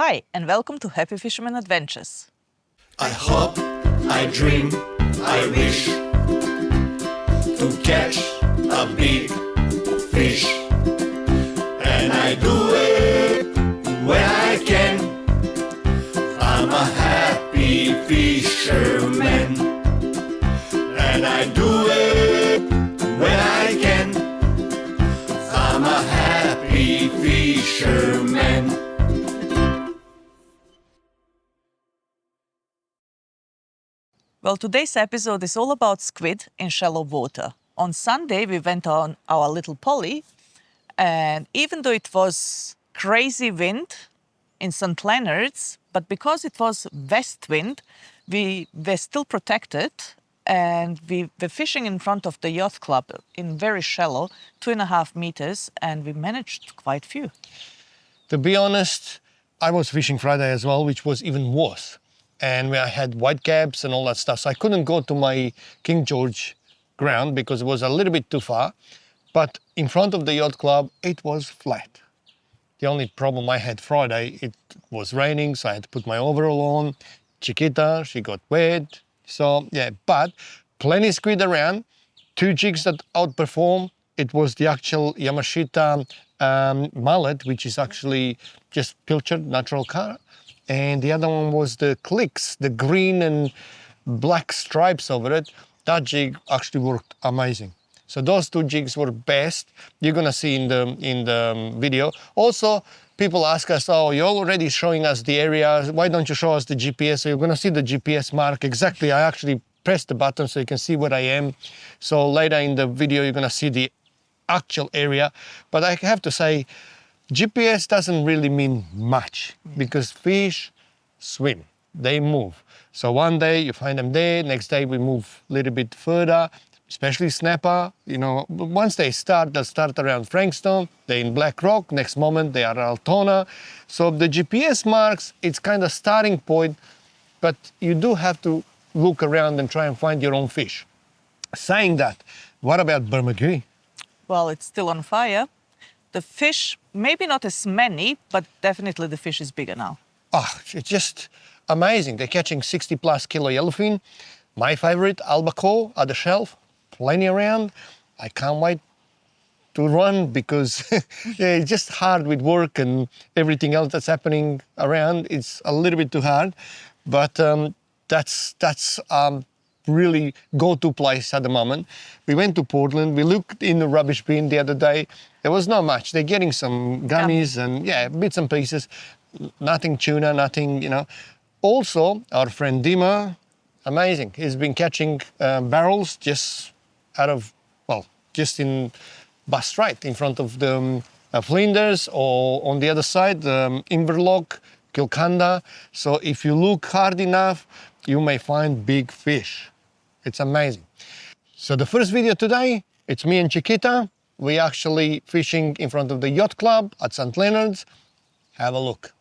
Hi, and welcome to Happy Fisherman Adventures. I hope, I dream, I wish to catch a big fish, and I do it when I can. I'm a happy fisherman, and I do it when I can. I'm a happy fisherman. Well, today's episode is all about squid in shallow water. On Sunday, we went on our little polly, and even though it was crazy wind in St. Leonard's, but because it was west wind, we were still protected, and we were fishing in front of the yacht club in very shallow, 2.5 meters, and we managed quite few. To be honest, I was fishing Friday as well, which was even worse. And I had white caps and all that stuff, so I couldn't go to my King George ground because it was a little bit too far. But in front of the yacht club, it was flat. The only problem I had Friday, it was raining, so I had to put my overall on. Chiquita, she got wet. So yeah, but plenty squid around. 2 jigs that outperformed. It was the actual Yamashita mullet, which is actually just pilchard, natural color. And the other one was the clicks, the green and black stripes over it. That jig actually worked amazing. So those 2 jigs were best. You're gonna see in the video. Also, people ask us, oh, you're already showing us the area. Why don't you show us the GPS? So you're gonna see the GPS mark. Exactly, I actually pressed the button so you can see where I am. So later in the video, you're gonna see the actual area. But I have to say, GPS doesn't really mean much because fish swim, they move. So one day you find them there, next day we move a little bit further, especially snapper. You know, once they'll start around Frankstone, they're in Black Rock, next moment they are Altona. So the GPS marks, it's kind of starting point, but you do have to look around and try and find your own fish. Saying that, what about Bermagui? Well, it's still on fire. The fish, maybe not as many, but definitely the fish is bigger now. Oh, it's just amazing. They're catching 60 plus kilo yellowfin. My favorite, albacore at the shelf, plenty around. I can't wait to run because yeah, it's just hard with work and everything else that's happening around. It's a little bit too hard, but that's really go-to place at the moment. We went to Portland. We looked in the rubbish bin the other day. There was not much. They're getting some gummies and yeah, bits and pieces. Nothing tuna, nothing, you know. Also, our friend Dima, amazing. He's been catching barrels just out of, well, just in Bass Strait in front of the Flinders or on the other side, Inverloch, Kilcunda. So if you look hard enough, you may find big fish. It's amazing. So the first video today, it's me and Chiquita. We're actually fishing in front of the yacht club at St. Leonard's. Have a look.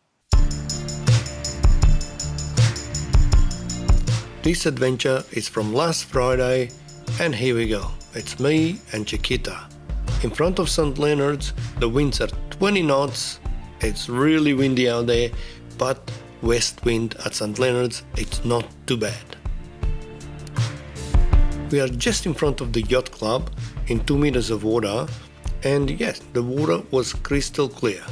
This adventure is from last Friday, and here we go. It's me and Chiquita. In front of St. Leonard's, the winds are 20 knots. It's really windy out there, but west wind at St. Leonard's, it's not too bad. We are just in front of the yacht club in 2 meters of water, and yes, the water was crystal clear.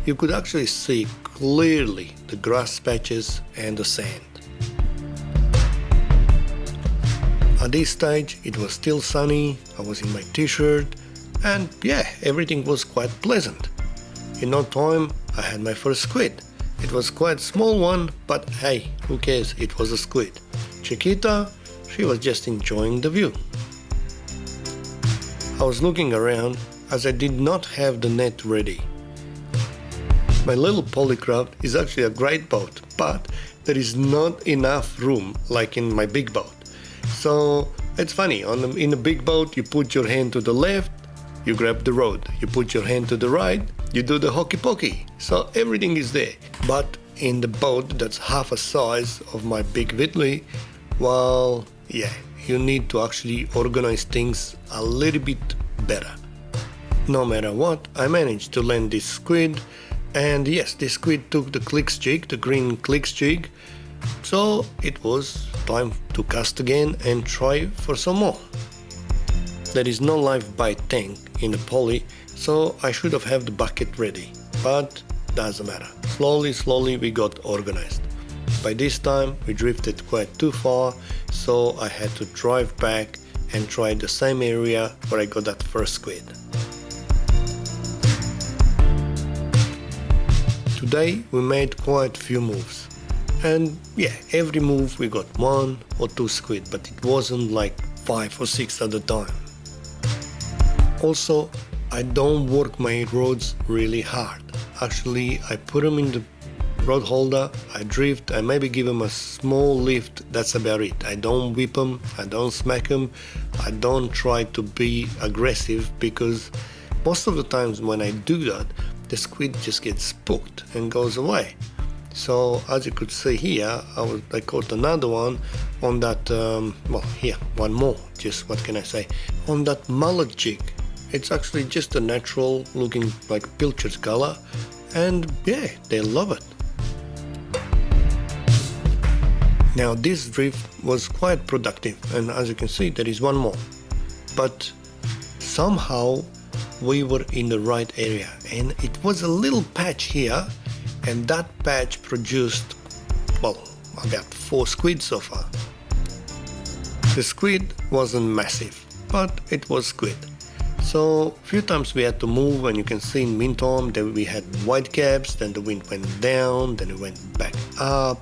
You could actually see clearly the grass patches and the sand. At this stage, it was still sunny, I was in my t-shirt, and yeah, everything was quite pleasant. In no time, I had my first squid. It was quite a small one, but hey, who cares, it was a squid. Chiquita, she was just enjoying the view. I was looking around as I did not have the net ready. My little polycraft is actually a great boat, but there is not enough room like in my big boat. So it's funny, in a big boat you put your hand to the left, you grab the rod. You put your hand to the right, you do the hokey pokey. So everything is there. But in the boat that's half a size of my big Whitley, well, yeah, you need to actually organize things a little bit better. No matter what, I managed to land this squid, And yes, the squid took the clicks jig, the green clicks jig. So it was time to cast again and try for some more. There is no live bite tank in the poly, so I should have had the bucket ready, but doesn't matter. Slowly we got organized. By this time we drifted quite too far, so I had to drive back and try the same area where I got that first squid. Today we made quite a few moves. And yeah, every move we got 1 or 2 squid, but it wasn't like 5 or 6 at a time. Also, I don't work my rods really hard. Actually, I put them in the rod holder, I drift, I maybe give them a small lift, that's about it. I don't whip them, I don't smack them, I don't try to be aggressive, because most of the times when I do that, the squid just gets spooked and goes away. So as you could see here, I caught another one on that, here, one more, just what can I say, on that mullet jig. It's actually just a natural looking like pilchard color, and yeah, they love it. Now this drift was quite productive, and as you can see there is one more. But somehow we were in the right area, and it was a little patch here, and that patch produced, well, about 4 squid so far. The squid wasn't massive, but it was squid. So a few times we had to move, and you can see in meantime that we had white caps, then the wind went down, then it went back up.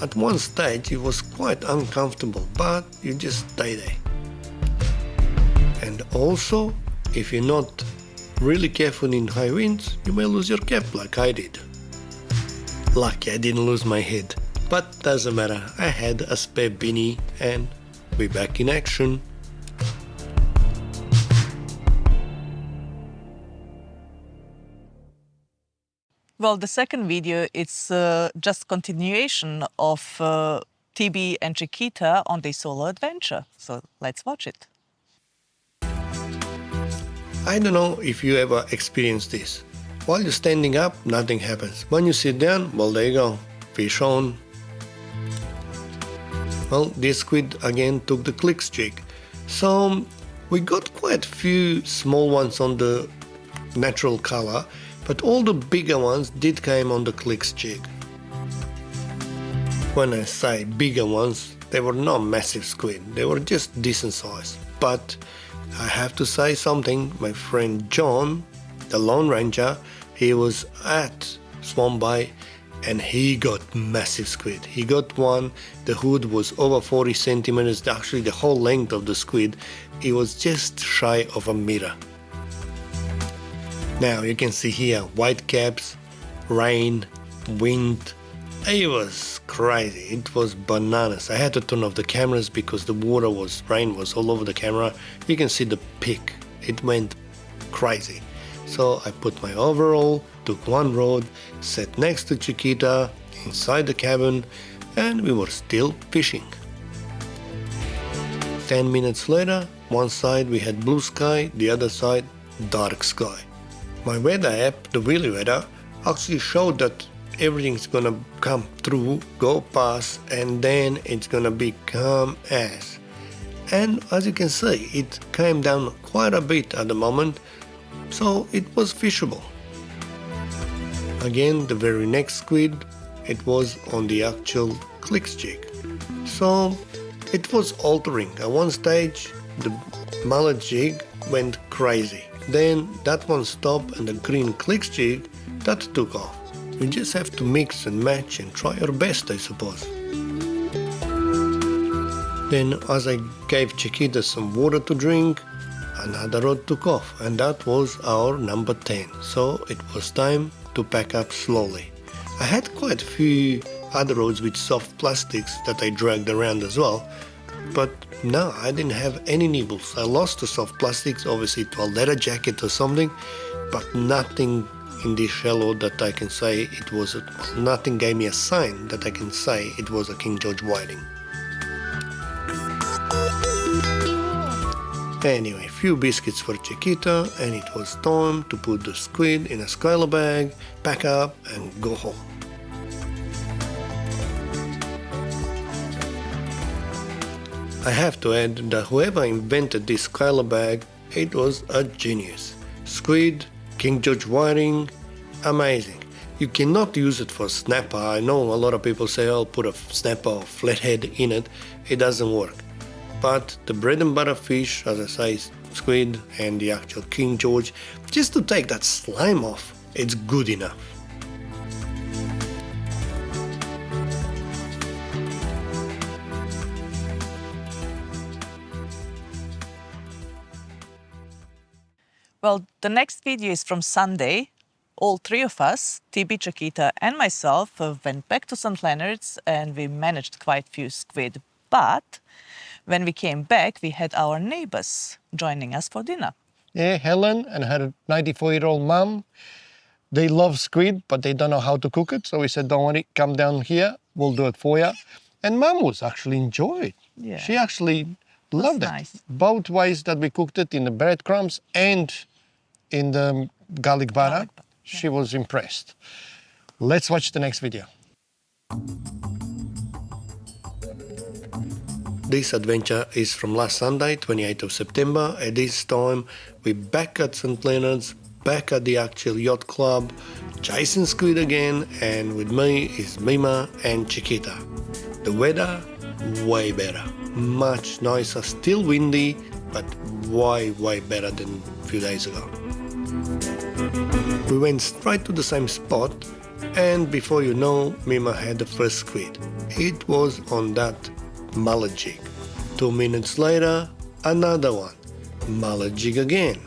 At one stage it was quite uncomfortable, but you just stay there. And also, if you're not really careful in high winds, you may lose your cap like I did. Lucky I didn't lose my head, but doesn't matter, I had a spare beanie and we're back in action. Well, the second video, it's just continuation of TB and Chiquita on their solo adventure. So let's watch it. I don't know if you ever experienced this. While you're standing up, nothing happens. When you sit down, well, there you go, fish on. Well, this squid again took the clicks jig. So we got quite a few small ones on the natural color, but all the bigger ones did came on the clicks jig. When I say bigger ones, they were not massive squid, they were just decent size. But I have to say something, my friend John, the Lone Ranger, he was at Swamp Bay and he got massive squid. He got one, the hood was over 40 centimeters, actually the whole length of the squid, it was just shy of a meter. Now you can see here white caps, rain, wind. It was crazy, it was bananas. I had to turn off the cameras because the rain was all over the camera. You can see the peak, it went crazy. So I put my overall, took one rod, sat next to Chiquita, inside the cabin, and we were still fishing. 10 minutes later, one side we had blue sky, the other side dark sky. My weather app, the Wheelie Weather, actually showed that everything's gonna come through, go past, and then it's gonna be calm as. And as you can see, it came down quite a bit at the moment, so it was fishable. Again, the very next squid, it was on the actual clicks jig. So it was altering. At one stage, the mullet jig went crazy. Then that one stopped and the green clicks jig, that took off. You just have to mix and match and try your best, I suppose. Then as I gave Chiquita some water to drink, another rod took off, and that was our number 10. So it was time to pack up slowly. I had quite a few other rods with soft plastics that I dragged around as well, but no, I didn't have any nibbles. I lost the soft plastics, obviously to a leather jacket or something, but nothing in this shallow that I can say it was, nothing gave me a sign that I can say it was a King George whiting. Anyway, few biscuits for Chiquita, and it was time to put the squid in a skylar bag, pack up and go home. I have to add that whoever invented this skylar bag, it was a genius. Squid, King George wiring, amazing. You cannot use it for snapper. I know a lot of people say, I'll put a snapper or flathead in it. It doesn't work. But the bread and butter fish, as I say, squid and the actual King George, just to take that slime off, it's good enough. Well, the next video is from Sunday. All three of us, TB, Chiquita and myself, went back to St. Leonard's and we managed quite a few squid. But when we came back, we had our neighbors joining us for dinner. Yeah, Helen and her 94-year-old mum, they love squid, but they don't know how to cook it. So we said, don't worry, come down here, we'll do it for you. And mum was actually enjoyed. Yeah. She actually loved it. Nice. Both ways that we cooked it, in the breadcrumbs and in the garlic butter. Garlic butter, yeah. She was impressed. Let's watch the next video. This adventure is from last Sunday, 28th of September. At this time, we're back at St. Leonard's, back at the actual yacht club, chasing squid again, and with me is Mima and Chiquita. The weather, way better. Much nicer, still windy, but way better than a few days ago. We went straight to the same spot, and before you know, Mima had the first squid. It was on that mullet jig. 2 minutes later, another one. Mullet jig again.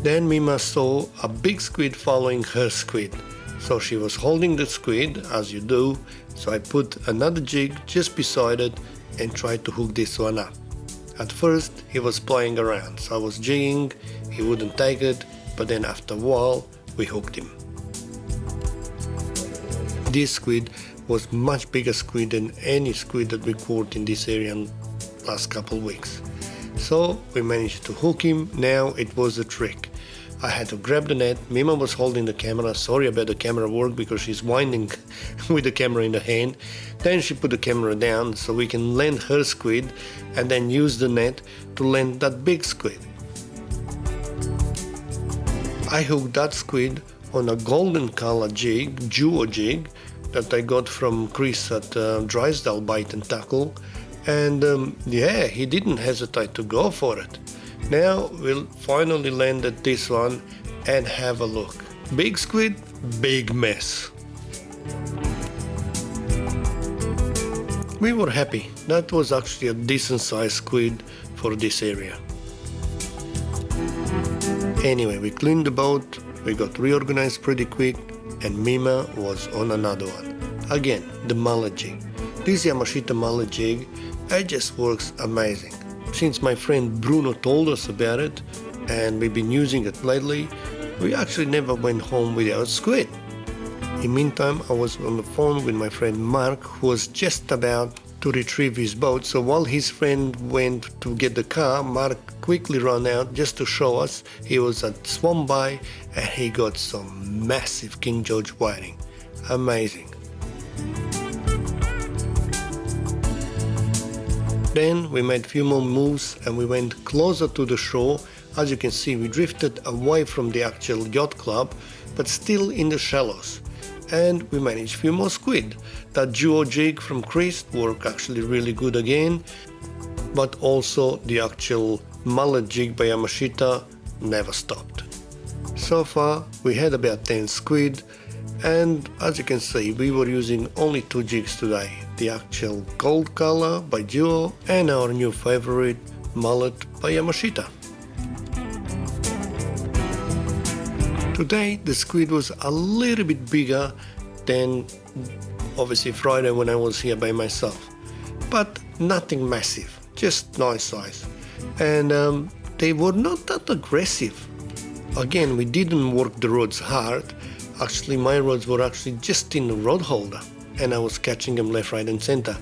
Then Mima saw a big squid following her squid. So she was holding the squid, as you do, so I put another jig just beside it and tried to hook this one up. At first, he was playing around, so I was jigging, he wouldn't take it, but then after a while, we hooked him. This squid was much bigger squid than any squid that we caught in this area in last couple of weeks. So we managed to hook him. Now it was a trick. I had to grab the net. Mima was holding the camera. Sorry about the camera work because she's winding with the camera in the hand. Then she put the camera down so we can land her squid and then use the net to land that big squid. I hooked that squid on a golden color jig, duo jig, that I got from Chris at Drysdale Bait and Tackle, and yeah, he didn't hesitate to go for it. Now we'll finally landed this one and have a look. Big squid, big mess. We were happy. That was actually a decent sized squid for this area. Anyway, we cleaned the boat, we got reorganized pretty quick, and Mima was on another one. Again, the mullet jig. This Yamashita mullet jig, it just works amazing. Since my friend Bruno told us about it, and we've been using it lately, we actually never went home without squid. In the meantime, I was on the phone with my friend Mark, who was just about to retrieve his boat, so while his friend went to get the car, Mark quickly ran out just to show us. He was at Swamby and he got some massive King George whiting. Amazing. Then we made a few more moves and we went closer to the shore. As you can see, we drifted away from the actual yacht club, but still in the shallows. And we managed a few more squid. That duo jig from Chris worked actually really good again, but also the actual mullet jig by Yamashita never stopped. So far we had about 10 squid, and as you can see, we were using only 2 jigs today. The actual gold color by Duo and our new favorite mullet by Yamashita. Today the squid was a little bit bigger than obviously Friday when I was here by myself, but nothing massive, just nice size. And they were not that aggressive. Again, we didn't work the rods hard. Actually, my rods were actually just in the rod holder and I was catching them left, right and center.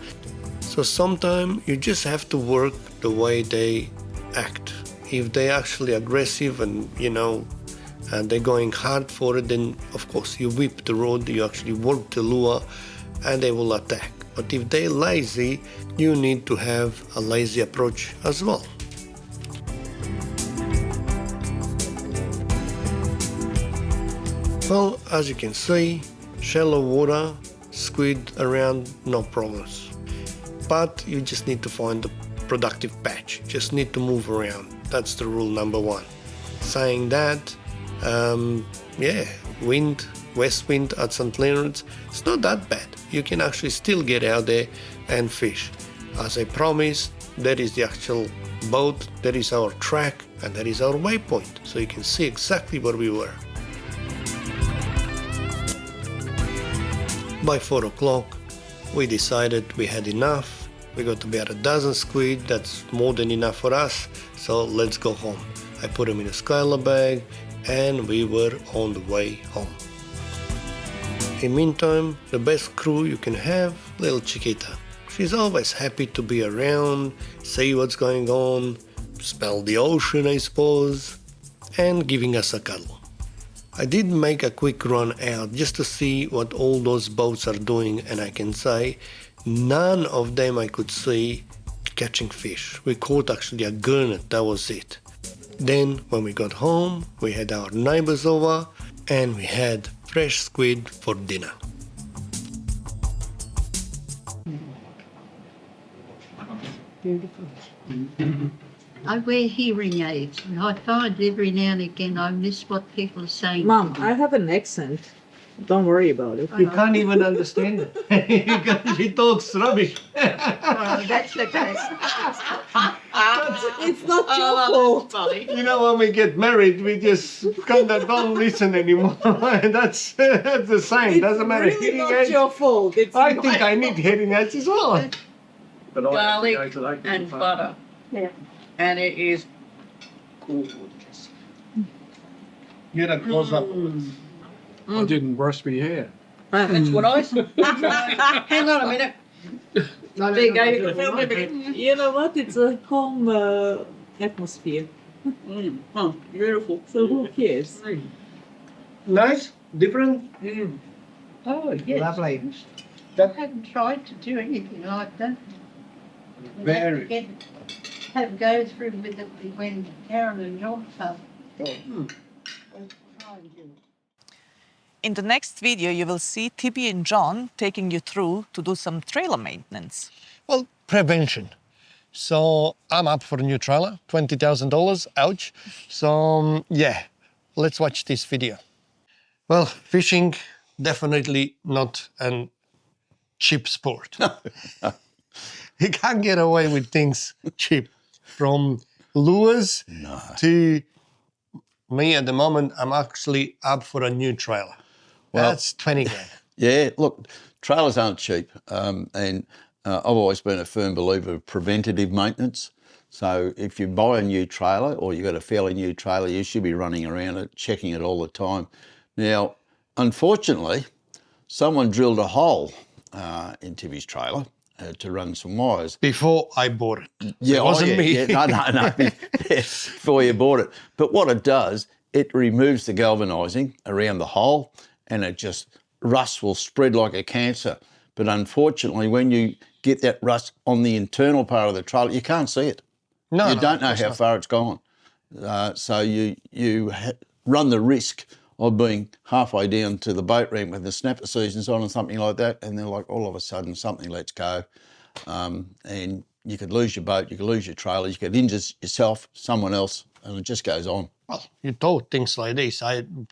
So sometimes you just have to work the way they act. If they're actually aggressive and, and they're going hard for it, then of course you whip the rod, you actually work the lure, and they will attack. But if they're lazy, you need to have a lazy approach as well. Well, as you can see, shallow water, squid around, no problems. But you just need to find the productive patch. You just need to move around. That's the rule number one. Saying that, wind, west wind at St. Leonard's, it's not that bad. You can actually still get out there and fish. As I promised, that is the actual boat, that is our track, and that is our waypoint. So you can see exactly where we were. By 4 o'clock, we decided we had enough. We got about a dozen squid, that's more than enough for us, so let's go home. I put them in a skylar bag and we were on the way home. In the meantime, the best crew you can have, little Chiquita. She's always happy to be around, see what's going on, smell the ocean, I suppose, and giving us a cuddle. I did make a quick run out just to see what all those boats are doing, and I can say none of them I could see catching fish. We caught actually a gurnet, that was it. Then when we got home, we had our neighbors over and we had fresh squid for dinner. Beautiful. I wear hearing aids, and I find every now and again I miss what people are saying. Mom, I have an accent. Don't worry about it. You can't even understand it because she talks rubbish. Oh, that's the case. It's not your fault. You know, when we get married, we just kind of don't listen anymore. that's the same. Doesn't matter. It's really not your fault. It's I think I need hearing aids as well. Garlic and butter. Yeah. And it is gorgeous. Get a close up. I didn't brush my hair. That's what I said. Hang on a minute. There you go. You know what? It's a home atmosphere. Oh, beautiful. So who cares? Nice, different. Oh, yes. Lovely. I haven't tried to do anything like that. Very. Have go through with it when Karen and John come. In the next video, you will see Tibby and John taking you through to do some trailer maintenance. Well, prevention. So I'm up for a new trailer, $20,000, ouch. So yeah, let's watch this video. Well, fishing, definitely not a cheap sport. You can't get away with things cheap. From lures to me at the moment, I'm actually up for a new trailer. Well, that's 20 grand. Yeah, look, trailers aren't cheap, and I've always been a firm believer of preventative maintenance. So if you buy a new trailer or you've got a fairly new trailer, you should be running around it, checking it all the time. Now, unfortunately, someone drilled a hole in Tibby's trailer to run some wires. Before I bought it. Yeah, It wasn't me. Yeah, no. Yeah, before you bought it. But what it does, it removes the galvanising around the hole, and it just, rust will spread like a cancer. But unfortunately, when you get that rust on the internal part of the trailer, you can't see it. No, you no, don't of know course how not. far it's gone. So you run the risk of being halfway down to the boat ramp when the snapper season's on or something like that, and then like all of a sudden something lets go, and you could lose your boat, you could lose your trailer, you could injure yourself, someone else, and it just goes on. Well, you told things like this.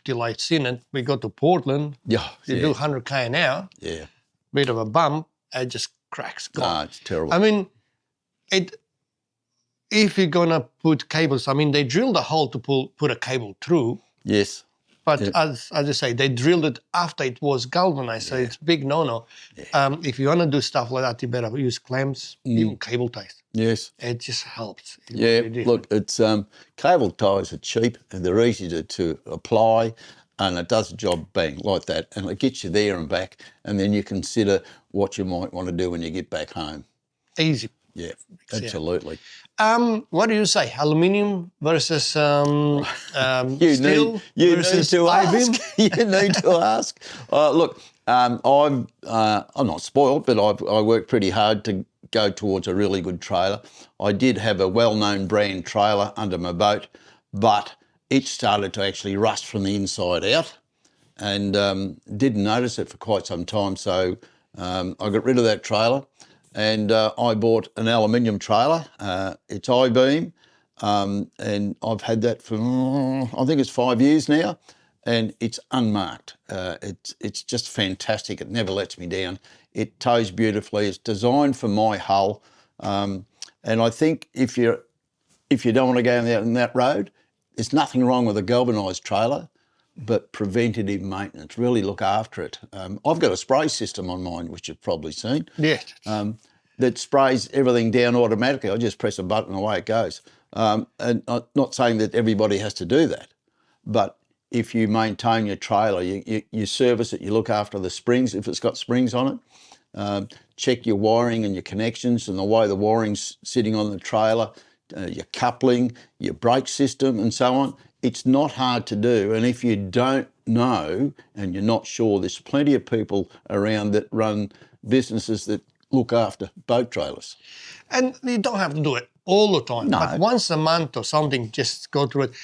Till I seen it, we go to Portland. Yeah, You do 100k an hour, yeah. bit of a bump, it just cracks. Gone. It's terrible. I mean, if you're gonna put cables, I mean, they drilled a hole to put a cable through, Yes. but Yeah. as I say, they drilled it after it was galvanized, so it's big no-no. If you wanna do stuff like that, you better use clamps, even cable ties. Yes. It just helps. It Yeah, really did. look, it's cable ties are cheap and they're easy to apply, and it does the job bang like that, and it gets you there and back, and then you consider what you might want to do when you get back home. Easy. Yeah, absolutely. What do you say? Aluminium versus steel You need versus to I-beam? ask. You need to ask. Look, I'm not spoiled, but I worked pretty hard to go towards a really good trailer. I did have a well-known brand trailer under my boat, but it started to actually rust from the inside out, and didn't notice it for quite some time. So I got rid of that trailer, and I bought an aluminium trailer. It's I-beam, and I've had that for I think it's 5 years now, and it's unmarked. It's just fantastic. It never lets me down. It tows beautifully. It's designed for my hull, and I think if you don't want to go down that road, there's nothing wrong with a galvanised trailer, but preventative maintenance. Really look after it. I've got a spray system on mine, which you've probably seen. Yeah. That sprays everything down automatically. I just press a button and away it goes. And I'm not saying that everybody has to do that, but if you maintain your trailer, you service it, you look after the springs, if it's got springs on it, check your wiring and your connections and the way the wiring's sitting on the trailer, your coupling, your brake system and so on. It's not hard to do. And if you don't know and you're not sure, there's plenty of people around that run businesses that look after boat trailers. And you don't have to do it all the time, No. but once a month or something, just go through it.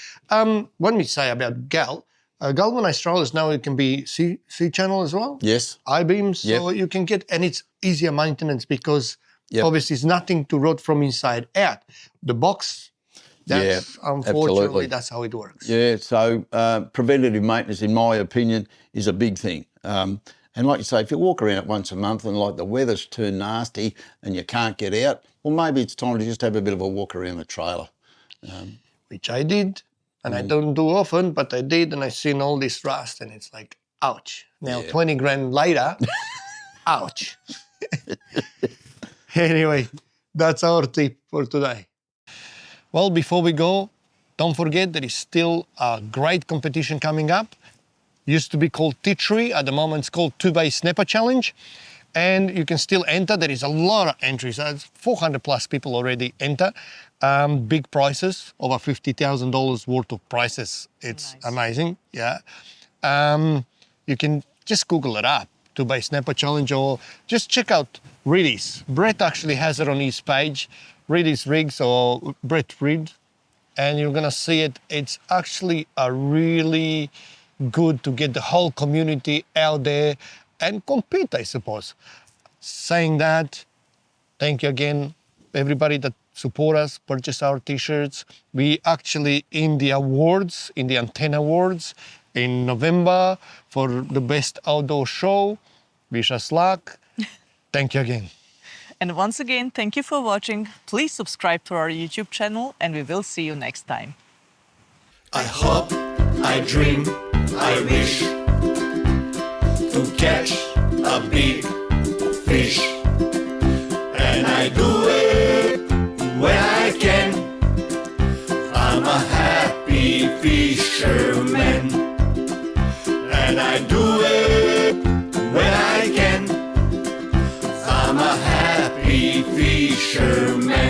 When we say about galvanized trailers now, it can be C-channel as well. Yes. I-beams, so you can get, and it's easier maintenance because obviously it's nothing to rot from inside out. The box, that's unfortunately, absolutely. that's how it works. Yeah, so preventative maintenance, in my opinion, is a big thing. And like you say, if you walk around it once a month and like the weather's turned nasty and you can't get out, well, maybe it's time to just have a bit of a walk around the trailer. Which I did, and I don't do often, but I did, and I seen all this rust, and it's like, ouch. Now, 20 grand later, ouch. Anyway, that's our tip for today. Well, before we go, don't forget there is still a great competition coming up. Used to be called Teachery, at the moment it's called 2-Bay Snapper Challenge. And you can still enter. There is a lot of entries. 400 plus people already enter. Big prizes, over $50,000 worth of prizes. It's amazing, yeah. You can just Google it up, 2-Bay Snapper Challenge, or just check out Reedy's. Brett actually has it on his page, Reedy's Rigs or Brett Reed, and you're gonna see it. It's actually a really good to get the whole community out there and compete, I suppose. Saying that, thank you again, everybody that support us, purchase our t-shirts. We actually in the awards, in the Antenna Awards in November for the best outdoor show. Wish us luck. Thank you again. And once again, thank you for watching. Please subscribe to our YouTube channel and we will see you next time. I hope, I dream, I wish to catch a big fish, and I do it when I can. I'm a happy fisherman, and I do it when I can. I'm a happy fisherman.